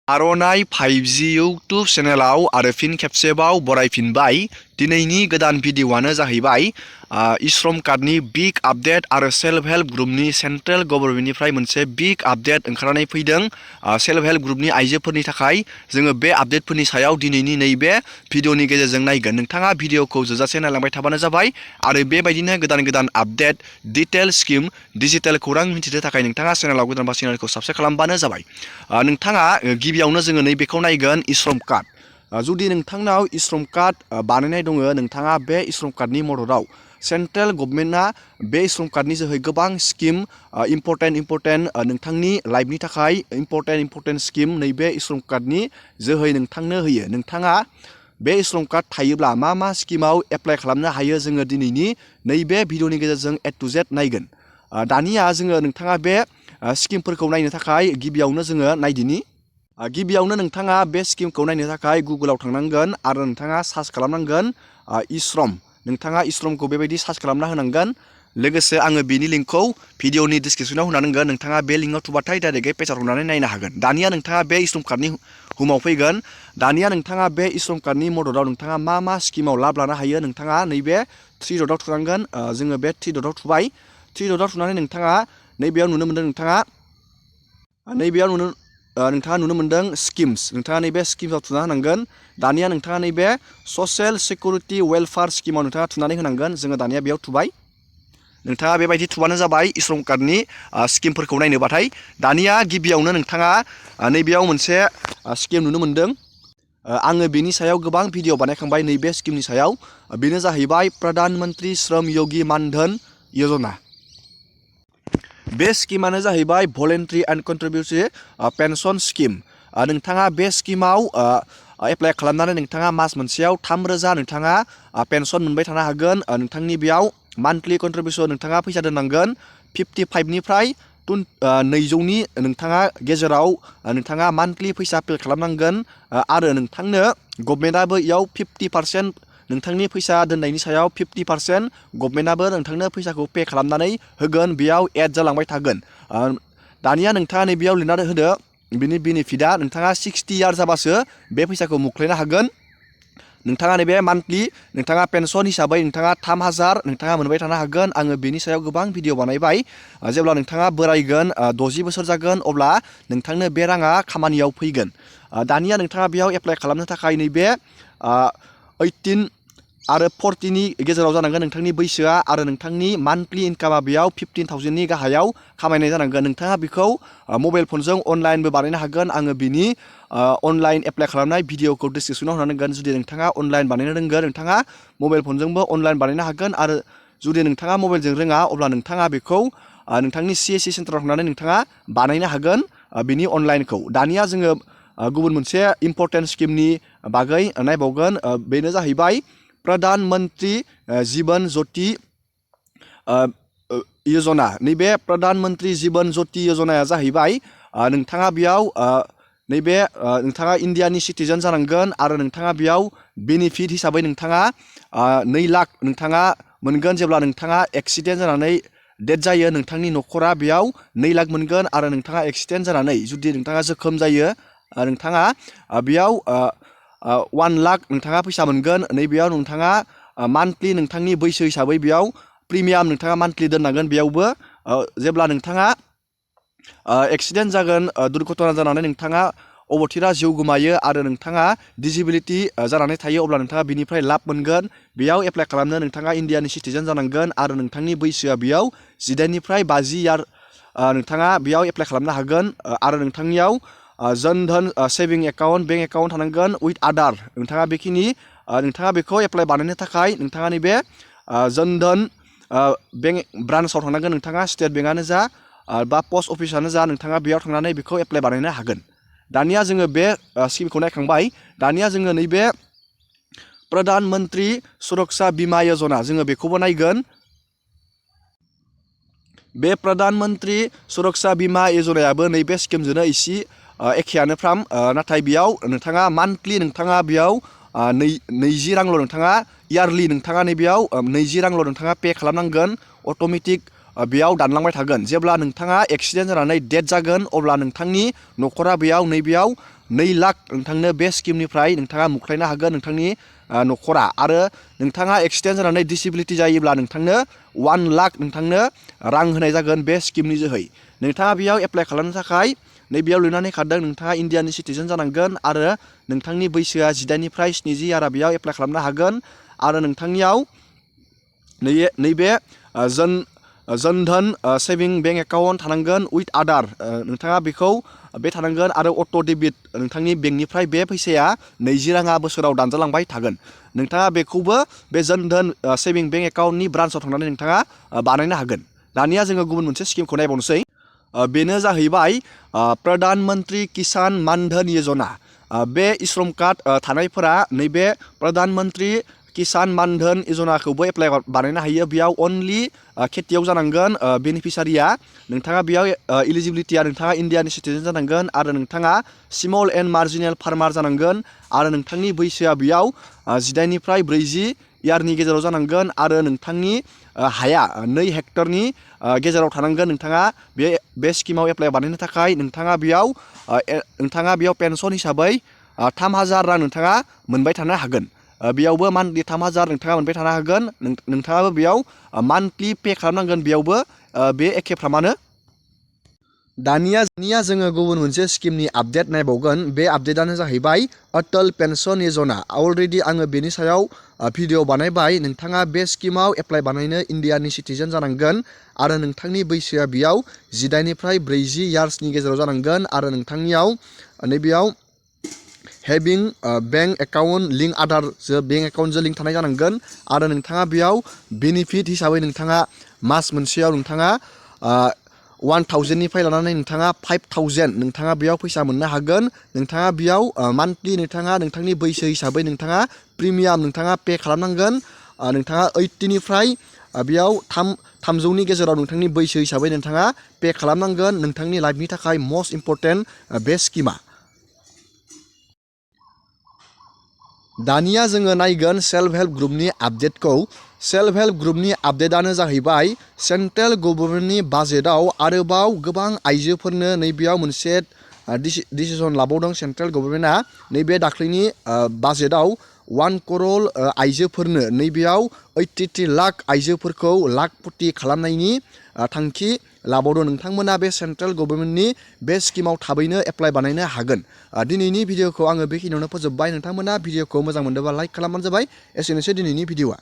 आर'नाइ 5G YouTube चेनेलाव आरो फिन खेबसेबाव बरायफिनबाय। दिनैनि गोदान भिडिअ'आनो जाहैबाय श्रम कार्डनि बिग आपडेट आरो सेल्फ हेल्प ग्रुपनि सेन्ट्रेल गभर्नमेन्टनिफ्राय मोनसे बिग आपडेट ओंखारनानै फैदों सेल्फ हेल्प ग्रुपनि आइजोफोरनि थाखाय। जोङो बे आपडेटफोरनि सायाव दिनैनि नैबे भिडिअ'नि गेजेरजों नायगोन। नोंथाङा भिडिअ'खौ जोबजासे नायलांबाय थाबानो जाबाय आरो बेबायदिनो गोदान गोदान आपडेट डिटेल स्किम डिजिटेल खौरां मिथिनो थाखाय नोंथाङा चेनेलाव गोदानबा चेनेलखौ साबस्क्राइब खालामबानो जाबाय। नोंथाङा गिबियावनो जोङो नैबेखौ नायगोन श्रम कार्ड। जुदि नोंथांनाव श्रम कार्ड बानायनाय दङ, नोंथाङा बे श्रम कार्डनि मददाव सेन्ट्रेल गभर्नमेन्टआ बे श्रम कार्डनि जोहै गोबां स्किम इम्परटेन्ट नोंथांनि लाइफनि थाखाय इम्परटेन्ट स्किम नैबे श्रम कार्डनि जोहै नोंथांनो होयो। नोंथाङा बे श्रम कार्ड थायोब्ला मा मा स्किमाव एप्लाइ खालामनो हायो जोङो दिनैनि नैबे भिडिअ'नि गेजेरजों A to Z नायगोन। दानिया जोङो नोंथाङा बे स्किमफोरखौ नायनो थाखाय गिबियावनो जोङो नायदिनि। गिबियावनो नोंथाङा बे स्किमखौ नायनो थाखाय गुगोलाव थांनांगोन आरो नोंथाङा सार्च खालामनांगोन श्रम। नोंथाङा श्रमखौ बेबायदि सार्च खालामना होनांगोन। लोगोसे आङो बेनि लिंकखौ भिडिअ'नि डिसक्रिपसनाव होनांगोन। नोंथाङा बे लिंकआव थुबाथाय डाइरेक्टयै पेजाव थांनानै नायनो हागोन। दानिया नोंथाङा बे श्रम कार्डनि हुमाव फैगोन। दानिया नोंथाङा बे श्रम कार्डनि मददाव नोंथाङा मा मा स्किमाव लाब लानो हायो नोंथाङा नैबे 3 डटआव थुनांगोन। जोङो बे 3 डटआव थुबाय। 3 डटआव थुनानै नोंथाङा नैबेयाव नुनो मोनदों नोंथाङा नुनो मोनदों स्किम्स। नोंथाङा नैबे स्किम्सआव थुना होनांगोन। दानिया नोंथाङा नैबे ससियेल सिकिउरिटि वेलफेयार स्किमाव नोंथाङा थुनानै होनांगोन। जोङो दानिया बेयाव थुबाय। नोंथाङा बेबायदि थुबानो जाबाय श्रम कार्डनि स्किमफोरखौ नायनोबाथाय। दानिया गिबियावनो नोंथाङा नैबेयाव मोनसे स्किम नुनो मोनदों। आङो बेनि सायाव गोबां भिडिअ बानायखांबाय नैबे स्किमनि सायाव। बेनो जाहैबाय प्रधान मन्त्रि श्रम योगी मानधन यजना। बे स्किमानो जाहैबाय भलेन्ट्रि एन्ड कन्ट्रिबिउटरि पेन्सन स्किम। नोंथाङा बे स्किमाव एप्लाइ खालामनानै नोंथाङा मास मोनसेयाव 3,000 नोंथाङा पेन्सन मोनबाय थानो हागोन। नोंथांनि बेयाव मान्थलि कन्ट्रिबिउसन नोंथाङा फैसा दोननांगोन 55निफ्राय 200नि नोंथाङा गेजेराव नोंथाङा मान्थलि फैसा पे खालामनांगोन। आरो नोंथांनो गभर्नमेन्टआबो इयाव 50% नोंथांनि फैसा दोननायनि सायाव 50% गभर्नमेन्टआबो नोंथांनो फैसाखौ पे खालामनानै होगोन। बेयाव एड जालांबाय थागोन। दानिया नोंथाङा नैबेयाव लिरनानै होदो बिनि बेनिफिटआ नोंथाङा 60 इयार जाबासो बे फैसाखौ मुख्लायनो हागोन। नोंथाङा नैबे मान्थलि नोंथाङा पेन्सन हिसाबै नोंथाङा 3,000 नोंथाङा मोनबाय थानो हागोन। आङो बेनि सायाव गोबां भिडिअ बानायबाय। जेब्ला नोंथाङा बोरायगोन 60 बोसोर जागोन अब्ला नोंथांनो बे राङा खामानियाव फैगोन। दानिया नोंथाङा बेयाव एप्लाइ खालामनो थाखाय नैबे 18 आरो 40नि गेजेराव जानांगोन नोंथांनि बैसोआ। आरो नोंथांनि मान्थलि इनकामा बेयाव 15,000नि गाहायाव खामायनाय जानांगोन। नोंथाङा बेखौ मबाइल फनजों अनलाइनबो बानायनो हागोन। आङो बिनि अनलाइन एप्लाइ खालामनाय भिडिअखौ डिसक्रिपसनाव होनांगोन। जुदि नोंथाङा अनलाइन बानायनो रोंगोन नोंथाङा मबाइल फनजोंबो अनलाइन बानायनो हागोन। आरो जुदि नोंथाङा मबाइलजों रोङा अब्ला नोंथाङा बेखौ नोंथांनि CSC सेन्टाराव थांनानै नोंथाङा बानायनो हागोन बिनि अनलाइनखौ। दानिया जोङो गुबुन मोनसे इम्परटेन्ट स्किमनि बागै नायबावगोन। बेनो जाहैबाय प्रधान मन्त्रि जीवन ज्योति यजना। नैबे प्रधान मन्त्रि जीवन ज्योति यजनाया जाहैबाय नोंथाङा बेयाव नैबे नोंथाङा इन्डियानि सिटिजेन जानांगोन। आरो नोंथाङा बेयाव बेनिफिट हिसाबै नोंथाङा 2 लाख नोंथाङा मोनगोन। जेब्ला नोंथाङा एक्सिडेन्ट जानानै डेथ जायो नोंथांनि न'खरा बेयाव 2 लाख मोनगोन। आरो नोंथाङा एक्सिडेन्ट जानानै जुदि नोंथाङा जोखोम जायो नोंथाङा बेयाव 1 लाख नोंथाङा फैसा मोनगोन। नैबेयाव नोंथाङा मान्थलि नोंथांनि बैसो हिसाबै बेयाव प्रिमियाम नोंथाङा मान्थलि दोननांगोन। बेयावबो जेब्ला नोंथाङा एक्सिडेन्ट जागोन दुर्घटना जानानै नोंथाङा अबथिरा जिउ गोमायो आरो नोंथाङा डिसेबिलिटि जानानै थायो अब्ला नोंथाङा बिनिफ्राय लाब मोनगोन। बेयाव एप्लाइ खालामनो नोंथाङा इन्डियानि सिटिजेन जानांगोन। आरो नोंथांनि बैसोआ बेयाव 18निफ्राय 50 इयार नोंथाङा बेयाव एप्लाइ खालामनो हागोन। आरो नोंथांनियाव Jan Dhan saving account bank account थानांगोन उइथ आधार। नोंथाङा नोंथाङा बेखौ एप्लाइ बानायनो थाखाय नोंथाङा नैबे जन धन बेंक ब्रान्सआव थांनांगोन। नोंथाङा स्टेट बेंकआनो जा बा पस्ट अफिसानो जा नोंथाङा बेयाव थांनानै बेखौ एप्लाइ बानायनो हागोन। दानिया जोङो बे स्किमखौ नायखांबाय। दानिया जोङो नैबे प्रधान मन्त्रि सुरक्षा बीमा यजना जोङो बेखौबो नायगोन। बे प्रधान मन्त्रि सुरक्षा बीमा यजनायाबो नैबे स्किमजोंनो इसे एखेयानोफ्राम। नाथाय बेयाव नोंथाङा मान्थलि नोंथाङा बेयाव 20 रांल' नोंथाङा इयारलि नोंथाङा नैबेयाव 20 रांल' नोंथाङा पे खालामनांगोन। अट'मेटिक बेयाव दानलांबाय थागोन। जेब्ला नोंथाङा एक्सिडेन्ट जानानै डेथ जागोन अब्ला नोंथांनि न'खरा बेयाव नैबेयाव 2 लाख नोंथांनो बे स्किमनिफ्राय नोंथाङा मुख्लायनो हागोन नोंथांनि न'खरा आरो नोंथाङा एक्सिडेन्ट जानानै डिसेबिलिटि जायोब्ला नोंथांनो 1 लाख नोंथांनो रां होनाय जागोन बे स्किमनि जोहै नोंथाङा बेयाव एप्लाइ खालामनो थाखाय नैबेयाव लिरनानै खारदों नोंथाङा इण्डियानि सिटिजेन जानांगोन आरो नोंथांनि बैसोआ 18 निफ्राय 70 आरो बेयाव एप्लाइ खालामनो हागोन आरो नोंथांनियाव नैबे जनधन सेभिं बेंक एकाउन्ट थानांगोन उइथ आदार नोंथाङा बेखौ बे थानांगोन आरो अट' डेबिट नोंथांनि बेंकनिफ्राय बे फैसाया 20 राङा बोसोराव दानजालांबाय थागोन नोंथाङा बेखौबो बे जनधन सेभिं बेंक एकाउन्टनि ब्रान्सआव थांनानै नोंथाङा बानायनो हागोन दानिया जोङो गुबुन मोनसे स्किमखौ नायबावनोसै बेनो जाहैबाय प्रधान मन्त्रि किसान मानधन यजना बे श्रम कार्ड थानायफोरा नैबे प्रधान मन्त्रि किसान मानधन यजनाखौबो एप्लाइ बानायनो हायो बेयाव अनलि खेथियाव जानांगोन बेनिफिसारिया नोंथाङा बेयाव इलिजिबिलिटिया नोंथाङा इण्डियानि सिटिजेन जानांगोन आरो नोंथाङा स्मल एन्ड मार्जिनेल फार्मार जानांगोन आरो नोंथांनि बैसोआ बेयाव 18 निफ्राय 40 इयारनि गेजेराव जानांगोन आरो नोंथांनि हाया 2 हेक्टरनि गेजेराव थानांगोन नोंथाङा बे स्किमाव एप्लाइ बानायनो थाखाय नोंथाङा बेयाव पेन्सन हिसाबै 3000 रां नोंथाङा मोनबाय थानो हागोन बेयावबो मान्थलि 3000 नोंथाङा मोनबाय थानो हागोन नोंथाङाबो बेयाव मान्थलि पे खालामनांगोन बेयावबो बे एखेफ्रामानो दानिया जोङो गुबुन मोनसे स्किमनि आपडेट नायबावगोन बे आपडेटआनो जाहैबाय अटल पेन्सन यजना अलरेडि आङो बेनि सायाव भिडिअ बानायबाय नोंथाङा बे स्किमाव एप्लाइ बानायनो इण्डियानि सिटिजेन जानांगोन आरो नोंथांनि बैसोआ बेयाव 18 निफ्राय 40 इयार्सनि गेजेराव जानांगोन आरो नोंथांनियाव नैबेयाव हेभिं बेंक एकाउन्ट लिंक आधारजों बेंक एकाउन्टजों लिंक थानाय जानांगोन आरो नोंथाङा बेयाव बेनिफिट हिसाबै नोंथाङा मास मोनसेयाव नोंथाङा 1000 निफ्राय लानानै नोंथाङा 5000 नोंथाङा बेयाव फैसा मोननो हागोन नोंथाङा बेयाव मान्थलि नोंथाङा नोंथांनि बैसो हिसाबै नोंथाङा प्रिमियाम नोंथाङा पे खालामनांगोन नोंथाङा 80 निफ्राय बेयाव 300नि गेजेराव नोंथांनि बैसो हिसाबै नोंथाङा पे खालामनांगोन नोंथांनि लाइफनि थाखाय मस्ट इम्परटेन्ट बे स्किमा दानिया जोङो नायगोन सेल्फ हेल्प ग्रुपनि आपडेटखौ सेल्फ हेल्प ग्रुपनि आपडेटआनो जाहैबाय सेन्ट्रेल गभर्नमेन्टनि बाजेटआव आरोबाव गोबां आइजोफोरनो नैबेयाव मोनसे डिसिसन लाबावदों सेन्ट्रेल गभर्नमेन्टआ नैबे दाख्लैनि बाजेटआव 1 करोड़ आइजोफोरनो नैबेयाव 83 लाख आइजोफोरखौ लाखपति खालामनायनि थांखि लाबावदों नोंथांमोना बे सेन्ट्रेल गभर्नमेन्टनि बे स्किमाव थाबैनो एप्लाइ बानायनो हागोन दिनैनि भिडिअखौ आङो बेखिनियावनो फोजोबबाय नोंथांमोना भिडिअखौ मोजां मोनदोंबा लाइक खालामबानो जाबाय एसेनोसै दिनैनि भिडिअआ